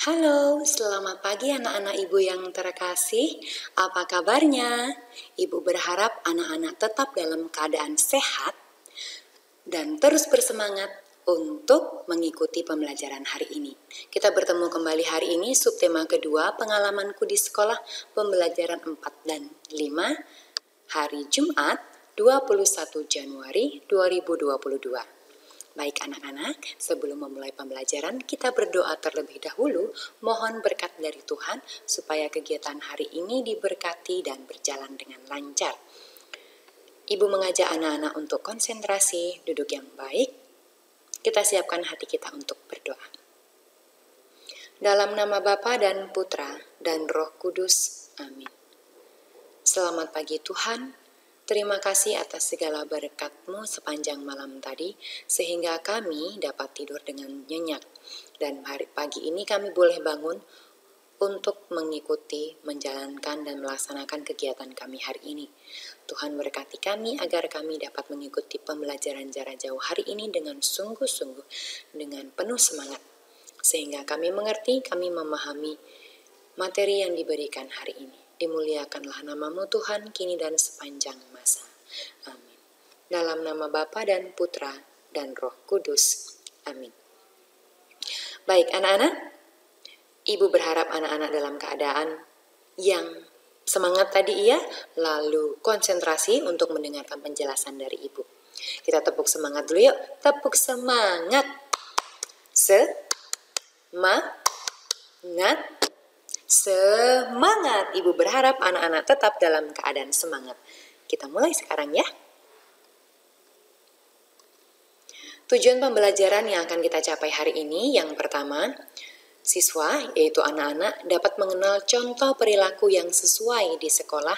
Halo, selamat pagi anak-anak ibu yang terkasih. Apa kabarnya? Ibu berharap anak-anak tetap dalam keadaan sehat dan terus bersemangat untuk mengikuti pembelajaran hari ini. Kita bertemu kembali hari ini, subtema kedua, pengalamanku di sekolah, pembelajaran 4 dan 5, hari Jumat 21 Januari 2022. Baik anak-anak, sebelum memulai pembelajaran, kita berdoa terlebih dahulu, mohon berkat dari Tuhan, supaya kegiatan hari ini diberkati dan berjalan dengan lancar. Ibu mengajak anak-anak untuk konsentrasi, duduk yang baik, kita siapkan hati kita untuk berdoa. Dalam nama Bapa dan Putra dan Roh Kudus, amin. Selamat pagi Tuhan. Terima kasih atas segala berkat-Mu sepanjang malam tadi, sehingga kami dapat tidur dengan nyenyak. Dan pagi ini kami boleh bangun untuk mengikuti, menjalankan, dan melaksanakan kegiatan kami hari ini. Tuhan berkati kami agar kami dapat mengikuti pembelajaran jarak jauh hari ini dengan sungguh-sungguh, dengan penuh semangat. Sehingga kami mengerti, kami memahami materi yang diberikan hari ini. Dimuliakanlah nama-Mu Tuhan, kini dan sepanjang masa. Amin. Dalam nama Bapa dan Putra dan Roh Kudus. Amin. Baik anak-anak, Ibu berharap anak-anak dalam keadaan yang semangat tadi ya, lalu konsentrasi untuk mendengarkan penjelasan dari Ibu. Kita tepuk semangat dulu yuk, tepuk semangat. Semangat. Ibu berharap anak-anak tetap dalam keadaan semangat. Kita mulai sekarang ya. Tujuan pembelajaran yang akan kita capai hari ini, yang pertama, siswa, yaitu anak-anak, dapat mengenal contoh perilaku yang sesuai di sekolah.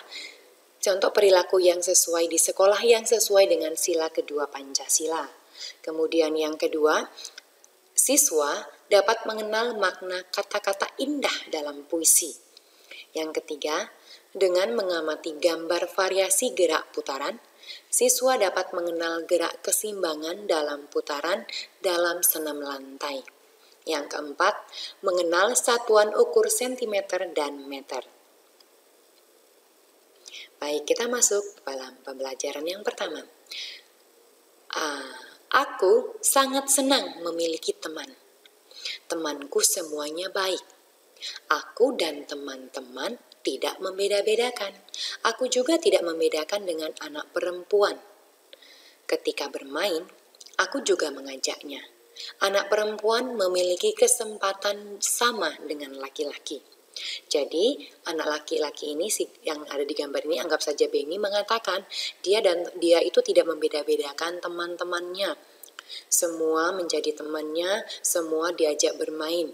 Contoh perilaku yang sesuai di sekolah yang sesuai dengan sila kedua Pancasila. Kemudian yang kedua, siswa dapat mengenal makna kata-kata indah dalam puisi. Yang ketiga, dengan mengamati gambar variasi gerak putaran, siswa dapat mengenal gerak keseimbangan dalam putaran dalam senam lantai. Yang keempat, mengenal satuan ukur sentimeter dan meter. Baik, kita masuk dalam pembelajaran yang pertama. Aku sangat senang memiliki teman. Temanku semuanya baik. Aku dan teman-teman tidak membeda-bedakan. Aku juga tidak membedakan dengan anak perempuan. Ketika bermain, aku juga mengajaknya. Anak perempuan memiliki kesempatan sama dengan laki-laki. Jadi, anak laki-laki ini yang ada di gambar ini, anggap saja Benny, mengatakan dia itu tidak membeda-bedakan teman-temannya. Semua menjadi temannya, semua diajak bermain.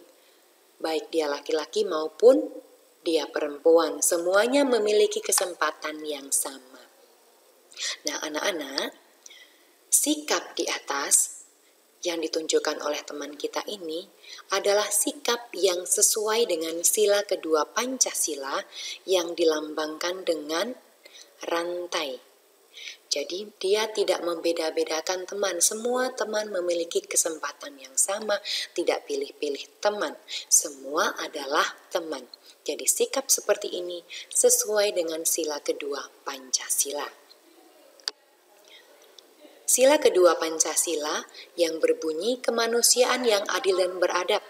Baik dia laki-laki maupun dia perempuan, semuanya memiliki kesempatan yang sama. Nah anak-anak, sikap di atas yang ditunjukkan oleh teman kita ini adalah sikap yang sesuai dengan sila kedua Pancasila yang dilambangkan dengan rantai. Jadi dia tidak membeda-bedakan teman, semua teman memiliki kesempatan yang sama, tidak pilih-pilih teman, semua adalah teman. Jadi sikap seperti ini sesuai dengan sila kedua Pancasila. Sila kedua Pancasila yang berbunyi kemanusiaan yang adil dan beradab,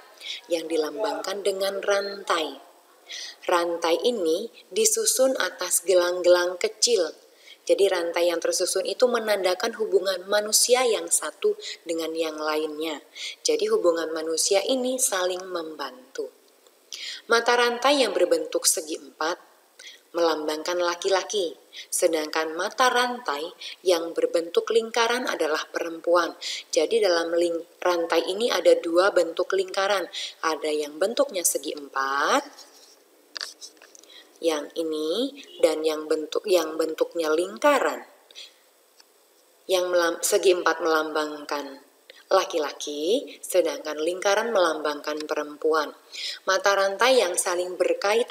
yang dilambangkan dengan rantai. Rantai ini disusun atas gelang-gelang kecil. Jadi rantai yang tersusun itu menandakan hubungan manusia yang satu dengan yang lainnya. Jadi hubungan manusia ini saling membantu. Mata rantai yang berbentuk segi empat melambangkan laki-laki, sedangkan mata rantai yang berbentuk lingkaran adalah perempuan. Jadi dalam rantai ini ada dua bentuk lingkaran, ada yang bentuknya segi empat, yang ini, dan yang bentuknya lingkaran. Yang segi empat melambangkan laki-laki, sedangkan lingkaran melambangkan perempuan. Mata rantai yang saling berkait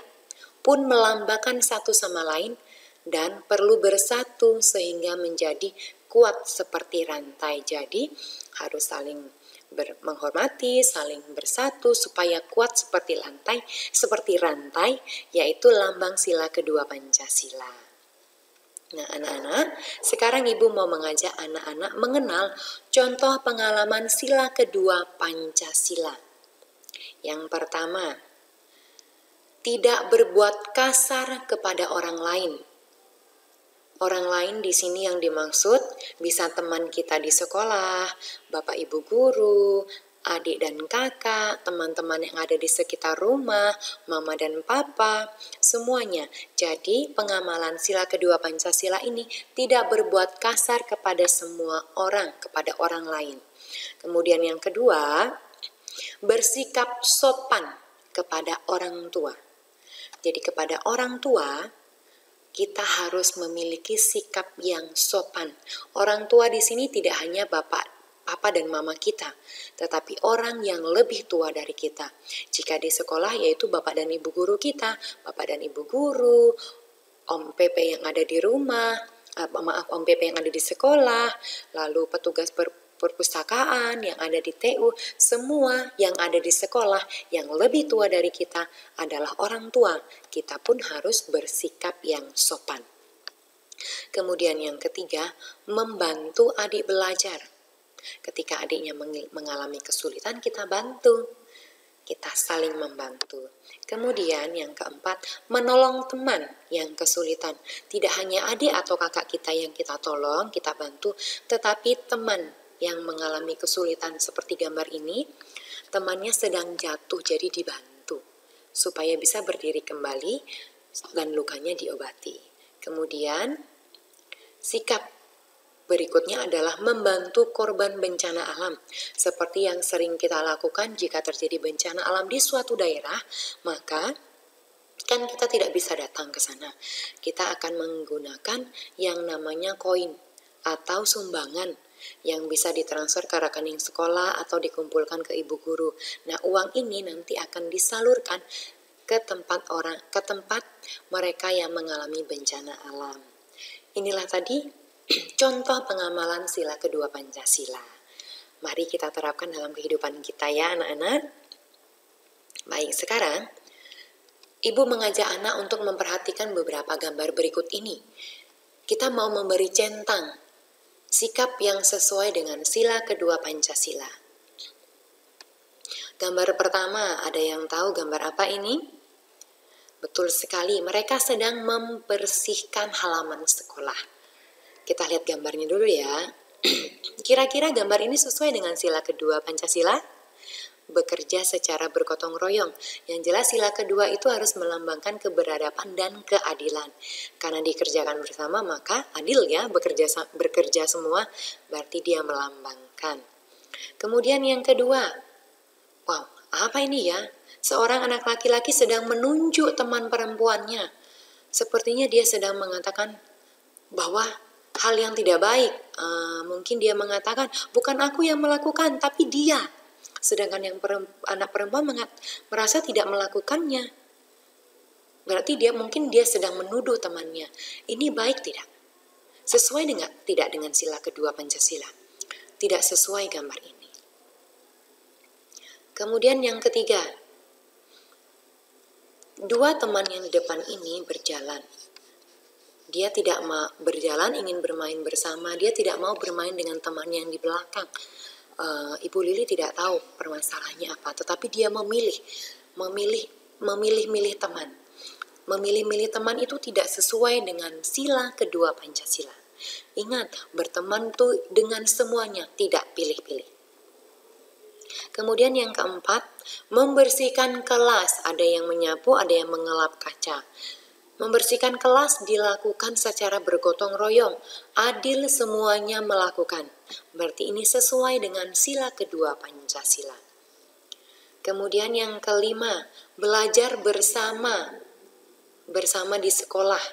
pun melambangkan satu sama lain dan perlu bersatu sehingga menjadi kuat seperti rantai. Jadi harus saling menghormati, saling bersatu supaya kuat seperti rantai, yaitu lambang sila kedua Pancasila. Nah, anak-anak, sekarang Ibu mau mengajak anak-anak mengenal contoh pengalaman sila kedua Pancasila. Yang pertama, tidak berbuat kasar kepada orang lain. Orang lain di sini yang dimaksud bisa teman kita di sekolah, bapak ibu guru, adik dan kakak, teman-teman yang ada di sekitar rumah, mama dan papa, semuanya. Jadi pengamalan sila kedua Pancasila ini tidak berbuat kasar kepada semua orang, kepada orang lain. Kemudian yang kedua, bersikap sopan kepada orang tua. Jadi kepada orang tua, kita harus memiliki sikap yang sopan. Orang tua di sini tidak hanya papa dan mama kita, tetapi orang yang lebih tua dari kita. Jika di sekolah yaitu bapak dan ibu guru kita, bapak dan ibu guru, Om PP yang ada di rumah, Om PP yang ada di sekolah, lalu petugas perpustakaan yang ada di TU, semua yang ada di sekolah yang lebih tua dari kita adalah orang tua. Kita pun harus bersikap yang sopan. Kemudian yang ketiga, membantu adik belajar. Ketika adiknya mengalami kesulitan, kita bantu. Kita saling membantu. Kemudian yang keempat, menolong teman yang kesulitan. Tidak hanya adik atau kakak kita yang kita tolong, kita bantu, tetapi teman yang mengalami kesulitan seperti gambar ini, temannya sedang jatuh jadi dibantu supaya bisa berdiri kembali dan lukanya diobati. Kemudian sikap berikutnya adalah membantu korban bencana alam. Seperti yang sering kita lakukan jika terjadi bencana alam di suatu daerah, maka kan kita tidak bisa datang ke sana. Kita akan menggunakan yang namanya koin atau sumbangan yang bisa ditransfer ke rekening sekolah atau dikumpulkan ke ibu guru. Nah, uang ini nanti akan disalurkan ke tempat mereka yang mengalami bencana alam. Inilah tadi contoh pengamalan sila kedua Pancasila. Mari kita terapkan dalam kehidupan kita ya anak-anak. Baik, sekarang Ibu mengajak anak untuk memperhatikan beberapa gambar berikut ini. Kita mau memberi centang sikap yang sesuai dengan sila kedua Pancasila. Gambar pertama, ada yang tahu gambar apa ini? Betul sekali, mereka sedang membersihkan halaman sekolah. Kita lihat gambarnya dulu ya. Kira-kira gambar ini sesuai dengan sila kedua Pancasila? Bekerja secara bergotong royong. Yang jelas sila kedua itu harus melambangkan keberadaban dan keadilan. Karena dikerjakan bersama maka adil ya, bekerja semua berarti dia melambangkan. Kemudian yang kedua, wow, apa ini ya? Seorang anak laki-laki sedang menunjuk teman perempuannya. Sepertinya dia sedang mengatakan bahwa hal yang tidak baik. Mungkin dia mengatakan, bukan aku yang melakukan, tapi dia. Sedangkan yang anak perempuan merasa tidak melakukannya. Berarti mungkin dia sedang menuduh temannya. Ini baik tidak? Sesuai tidak dengan sila kedua Pancasila? Tidak sesuai gambar ini. Kemudian yang ketiga, dua teman yang di depan ini berjalan. Dia tidak mau berjalan, ingin bermain bersama. Dia tidak mau bermain dengan temannya yang di belakang. Ibu Lili tidak tahu permasalahannya apa, tetapi dia memilih teman. Memilih teman itu tidak sesuai dengan sila kedua Pancasila. Ingat, berteman tuh dengan semuanya, tidak pilih-pilih. Kemudian yang keempat, membersihkan kelas. Ada yang menyapu, ada yang mengelap kaca. Membersihkan kelas dilakukan secara bergotong royong, adil semuanya melakukan. Berarti ini sesuai dengan sila kedua Pancasila. Kemudian yang kelima, belajar bersama di sekolah.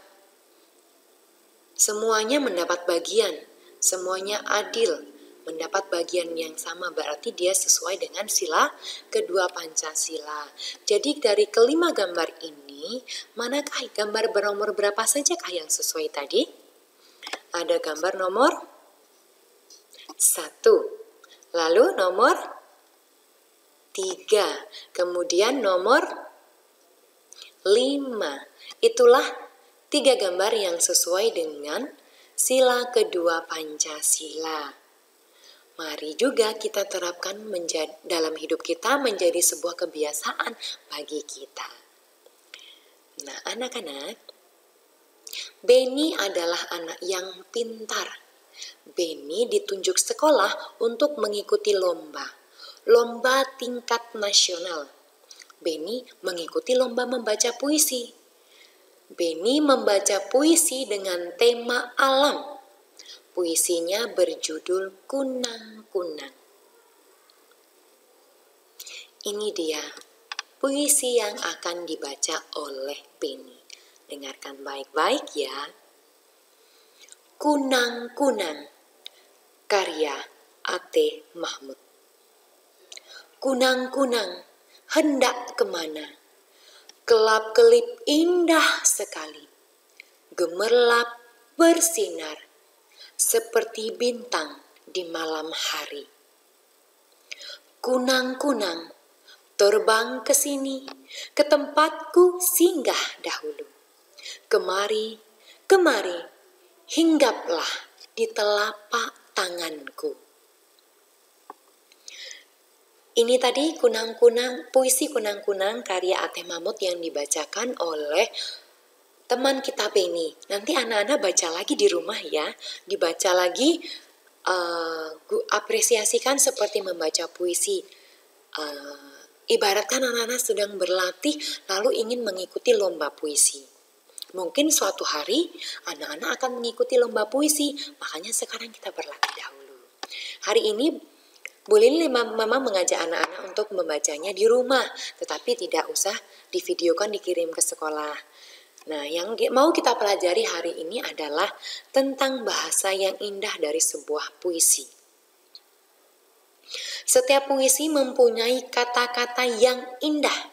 Semuanya mendapat bagian, semuanya adil, mendapat bagian yang sama, berarti dia sesuai dengan sila kedua Pancasila. Jadi dari kelima gambar ini, manakah gambar bernomor berapa sajakah yang sesuai tadi? Ada gambar nomor 1, lalu nomor 3. Kemudian nomor 5. Itulah 3 gambar yang sesuai dengan sila kedua Pancasila. Mari juga kita terapkan dalam hidup kita menjadi sebuah kebiasaan bagi kita. Nah, anak-anak, Beni adalah anak yang pintar. Beni ditunjuk sekolah untuk mengikuti lomba tingkat nasional. Beni mengikuti lomba membaca puisi. Beni membaca puisi dengan tema alam. Puisinya berjudul Kunang-Kunang. Ini dia puisi yang akan dibaca oleh Beni. Dengarkan baik-baik ya. Kunang-Kunang, karya A.T. Mahmud. Kunang-kunang, hendak kemana? Kelap-kelip indah sekali, gemerlap bersinar, seperti bintang di malam hari. Kunang-kunang, terbang ke sini, ke tempatku singgah dahulu. Kemari, kemari, hinggaplah di telapak tanganku. Ini tadi puisi Kunang-Kunang karya A.T. Mahmud yang dibacakan oleh teman kita Beni. Nanti anak-anak baca lagi di rumah ya. Dibaca lagi, apresiasikan seperti membaca puisi. Ibaratkan anak-anak sedang berlatih lalu ingin mengikuti lomba puisi. Mungkin suatu hari anak-anak akan mengikuti lomba puisi, makanya sekarang kita berlatih dahulu. Hari ini boleh Mama mengajak anak-anak untuk membacanya di rumah, tetapi tidak usah divideokan dikirim ke sekolah. Nah, yang mau kita pelajari hari ini adalah tentang bahasa yang indah dari sebuah puisi. Setiap puisi mempunyai kata-kata yang indah.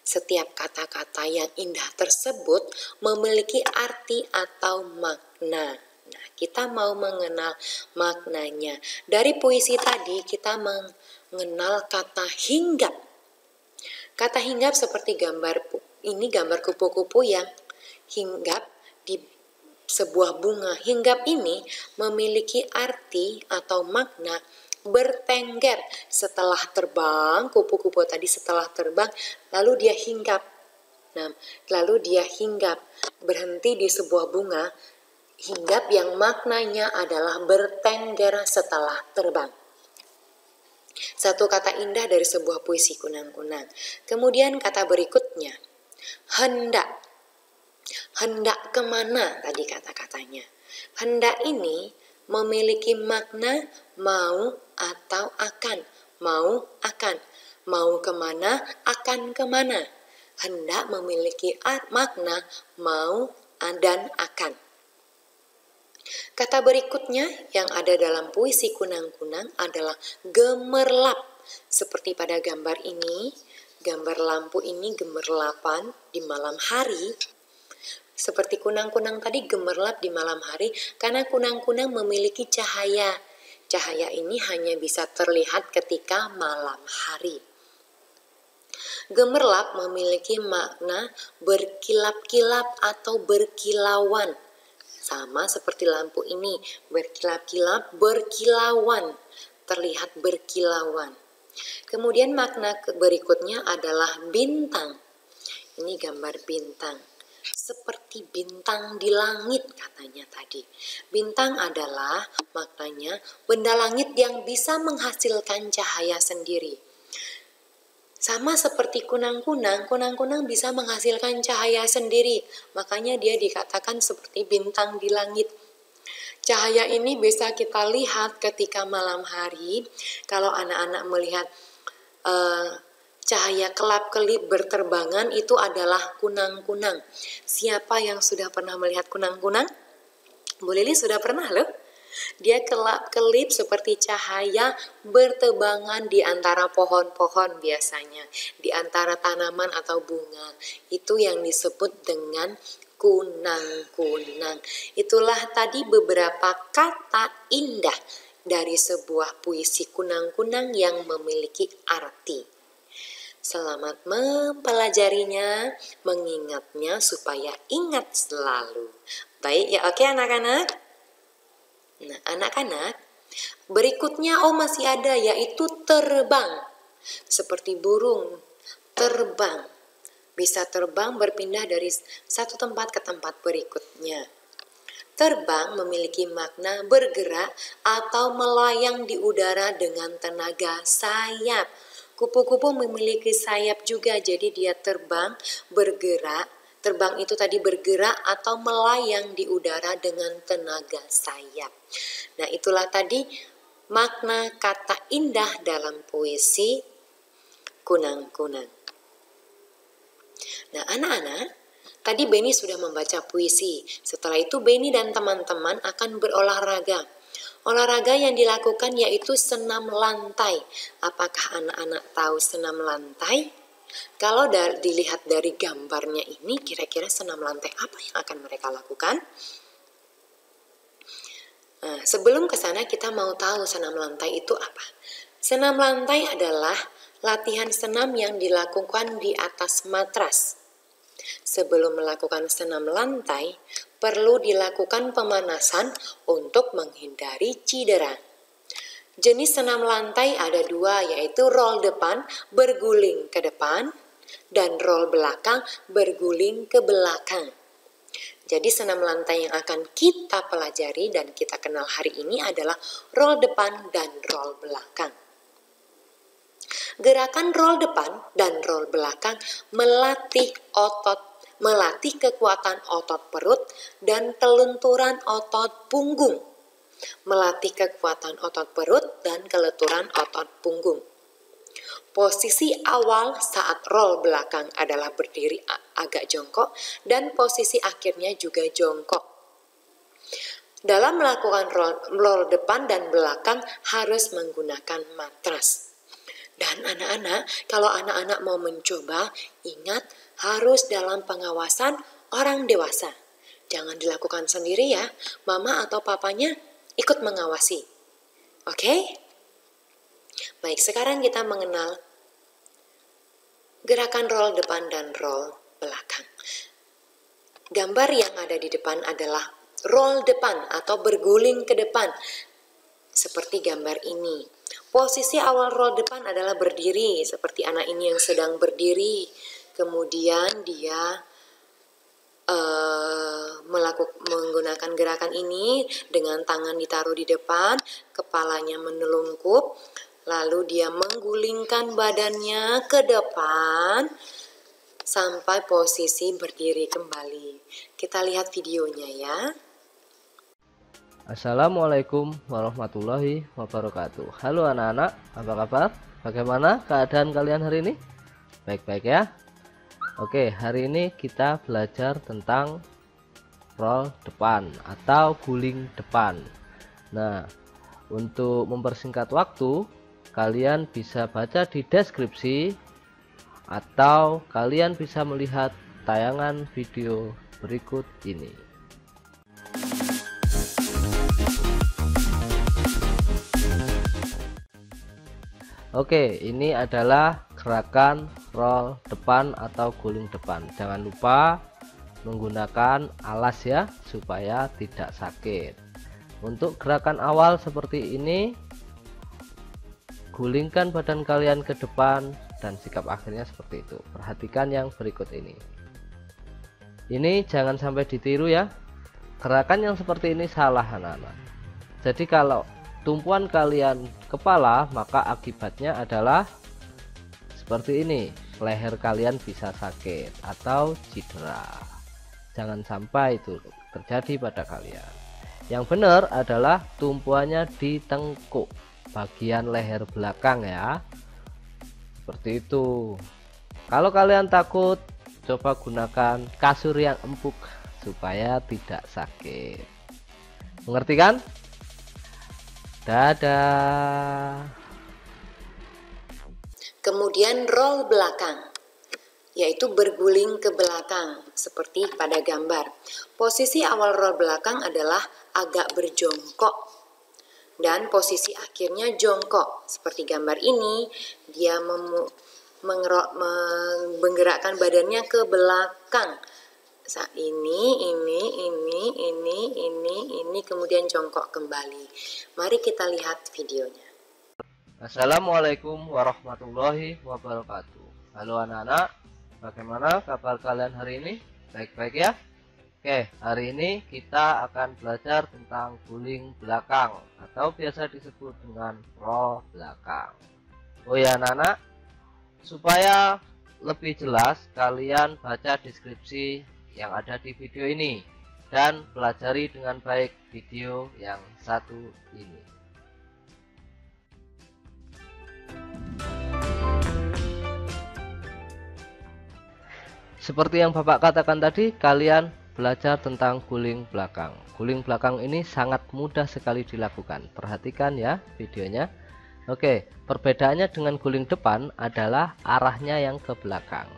Setiap kata-kata yang indah tersebut memiliki arti atau makna. Nah, kita mau mengenal maknanya. Dari puisi tadi kita mengenal kata hinggap. Kata hinggap seperti gambar kupu-kupu yang hinggap di sebuah bunga. Hinggap ini memiliki arti atau makna bertengger setelah terbang. Kupu-kupu tadi setelah terbang lalu dia hinggap. Nah, lalu dia hinggap berhenti di sebuah bunga. Hinggap yang maknanya adalah bertengger setelah terbang. Satu kata indah dari sebuah puisi Kunang-Kunang. Kemudian kata berikutnya, hendak. Hendak kemana tadi kata-katanya. Hendak ini memiliki makna mau atau akan. Mau akan. Mau kemana, akan kemana. Hendak memiliki makna mau dan akan. Kata berikutnya yang ada dalam puisi Kunang-Kunang adalah gemerlap. Seperti pada gambar ini, gambar lampu ini gemerlapan di malam hari. Seperti kunang-kunang tadi gemerlap di malam hari karena kunang-kunang memiliki cahaya. Cahaya ini hanya bisa terlihat ketika malam hari. Gemerlap memiliki makna berkilap-kilap atau berkilauan. Sama seperti lampu ini, berkilap-kilap, berkilauan, terlihat berkilauan. Kemudian makna berikutnya adalah bintang. Ini gambar bintang. Seperti bintang di langit katanya tadi. Bintang adalah maknanya benda langit yang bisa menghasilkan cahaya sendiri. Sama seperti kunang-kunang, kunang-kunang bisa menghasilkan cahaya sendiri. Makanya dia dikatakan seperti bintang di langit. Cahaya ini bisa kita lihat ketika malam hari. Kalau anak-anak melihat cahaya kelap-kelip berterbangan, itu adalah kunang-kunang. Siapa yang sudah pernah melihat kunang-kunang? Bu Lili sudah pernah loh. Dia kelap-kelip seperti cahaya bertebangan di antara pohon-pohon biasanya, di antara tanaman atau bunga. Itu yang disebut dengan kunang-kunang. Itulah tadi beberapa kata indah dari sebuah puisi kunang-kunang yang memiliki arti. Selamat mempelajarinya, mengingatnya supaya ingat selalu. Baik ya, oke anak-anak? Nah, anak-anak, berikutnya masih ada, yaitu terbang. Seperti burung, terbang. Bisa terbang berpindah dari satu tempat ke tempat berikutnya. Terbang memiliki makna bergerak atau melayang di udara dengan tenaga sayap. Kupu-kupu memiliki sayap juga, jadi dia terbang, bergerak. Terbang itu tadi bergerak atau melayang di udara dengan tenaga sayap. Nah, itulah tadi makna kata indah dalam puisi kunang-kunang. Nah, anak-anak, tadi Beni sudah membaca puisi. Setelah itu Beni dan teman-teman akan berolahraga. Olahraga yang dilakukan yaitu senam lantai. Apakah anak-anak tahu senam lantai? Kalau dilihat dari gambarnya ini, kira-kira senam lantai apa yang akan mereka lakukan? Nah, sebelum ke sana kita mau tahu senam lantai itu apa. Senam lantai adalah latihan senam yang dilakukan di atas matras. Sebelum melakukan senam lantai, perlu dilakukan pemanasan untuk menghindari cedera. Jenis senam lantai ada dua, yaitu roll depan berguling ke depan dan roll belakang berguling ke belakang. Jadi senam lantai yang akan kita pelajari dan kita kenal hari ini adalah roll depan dan roll belakang. Gerakan roll depan dan roll belakang melatih kekuatan otot perut dan kelenturan otot punggung. Melatih kekuatan otot perut dan kelenturan otot punggung. Posisi awal saat roll belakang adalah berdiri agak jongkok dan posisi akhirnya juga jongkok. Dalam melakukan roll depan dan belakang harus menggunakan matras. Dan anak-anak, kalau anak-anak mau mencoba, ingat harus dalam pengawasan orang dewasa. Jangan dilakukan sendiri ya, mama atau papanya ikut mengawasi. Oke? Baik, sekarang kita mengenal gerakan roll depan dan roll belakang. Gambar yang ada di depan adalah roll depan atau berguling ke depan. Seperti gambar ini. Posisi awal roll depan adalah berdiri, seperti anak ini yang sedang berdiri. Kemudian dia menggunakan gerakan ini dengan tangan ditaruh di depan, kepalanya menelungkup, lalu dia menggulingkan badannya ke depan sampai posisi berdiri kembali. Kita lihat videonya ya. Assalamualaikum warahmatullahi wabarakatuh. Halo anak-anak, apa kabar? Bagaimana keadaan kalian hari ini? Baik-baik ya? Oke, hari ini kita belajar tentang roll depan atau guling depan. Nah, untuk mempersingkat waktu, kalian bisa baca di deskripsi atau kalian bisa melihat tayangan video berikut ini. Oke, ini adalah gerakan roll depan atau guling depan. Jangan lupa menggunakan alas ya, supaya tidak sakit. Untuk gerakan awal seperti ini, gulingkan badan kalian ke depan dan sikap akhirnya seperti itu. Perhatikan yang berikut ini. Ini jangan sampai ditiru ya. Gerakan yang seperti ini salah anak-anak. Jadi kalau tumpuan kalian kepala, maka akibatnya adalah seperti ini, leher kalian bisa sakit atau cedera. Jangan sampai itu terjadi pada kalian. Yang benar adalah tumpuannya di tengkuk bagian leher belakang ya, seperti itu. Kalau kalian takut, coba gunakan kasur yang empuk supaya tidak sakit. Mengerti kan? Dadah. Kemudian roll belakang, yaitu berguling ke belakang seperti pada gambar. Posisi awal roll belakang adalah agak berjongkok. Dan posisi akhirnya jongkok. Seperti gambar ini, dia menggerakkan badannya ke belakang. Ini, kemudian jongkok kembali. Mari kita lihat videonya. Assalamualaikum warahmatullahi wabarakatuh. Halo anak-anak, bagaimana kabar kalian hari ini? Baik-baik ya? Oke, hari ini kita akan belajar tentang guling belakang atau biasa disebut dengan roll belakang. Oh ya anak-anak, supaya lebih jelas kalian baca deskripsi yang ada di video ini dan pelajari dengan baik video yang satu ini. Seperti yang Bapak katakan tadi, kalian belajar tentang guling belakang. Guling belakang ini sangat mudah sekali dilakukan. Perhatikan ya videonya. Oke, perbedaannya dengan guling depan adalah arahnya yang ke belakang.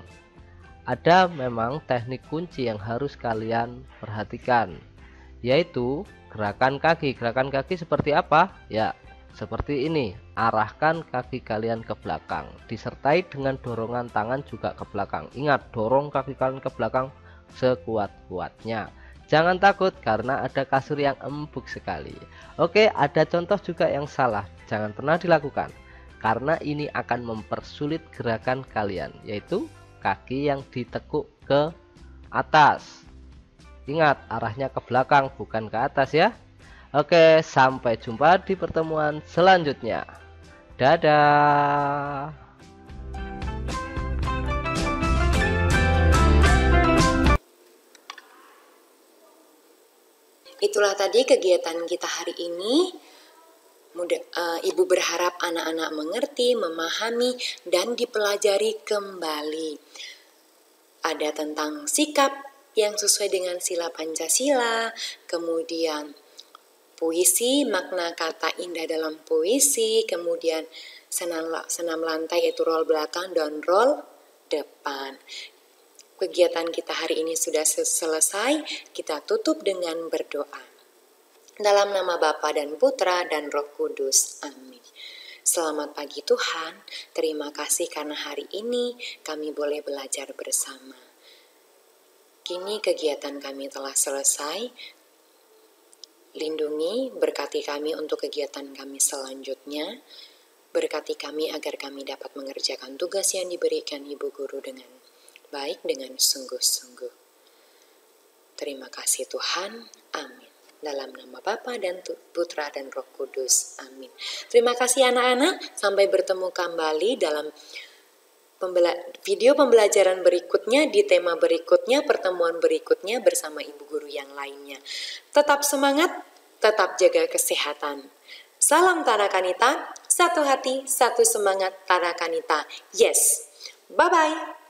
Ada memang teknik kunci yang harus kalian perhatikan, yaitu gerakan kaki. Gerakan kaki seperti apa? Ya, seperti ini. Arahkan kaki kalian ke belakang, disertai dengan dorongan tangan juga ke belakang. Ingat, dorong kaki kalian ke belakang sekuat-kuatnya. Jangan takut karena ada kasur yang empuk sekali. Oke, ada contoh juga yang salah. Jangan pernah dilakukan karena ini akan mempersulit gerakan kalian, yaitu kaki yang ditekuk ke atas. Ingat, arahnya ke belakang bukan ke atas ya. Oke, sampai jumpa di pertemuan selanjutnya. Dadah. Itulah tadi kegiatan kita hari ini. Ibu berharap anak-anak mengerti, memahami, dan dipelajari kembali. Ada tentang sikap yang sesuai dengan sila Pancasila, kemudian puisi, makna kata indah dalam puisi, kemudian senam lantai yaitu roll belakang dan roll depan. Kegiatan kita hari ini sudah selesai, kita tutup dengan berdoa. Dalam nama Bapa dan Putra dan Roh Kudus. Amin. Selamat pagi Tuhan, terima kasih karena hari ini kami boleh belajar bersama. Kini kegiatan kami telah selesai. Lindungi, berkati kami untuk kegiatan kami selanjutnya. Berkati kami agar kami dapat mengerjakan tugas yang diberikan Ibu Guru dengan baik, dengan sungguh-sungguh. Terima kasih Tuhan. Amin. Dalam nama Bapa dan Putra dan Roh Kudus. Amin. Terima kasih anak-anak. Sampai bertemu kembali dalam video pembelajaran berikutnya, di tema berikutnya, pertemuan berikutnya bersama Ibu Guru yang lainnya. Tetap semangat, tetap jaga kesehatan. Salam Tarakanita, satu hati, satu semangat Tarakanita. Yes. Bye-bye.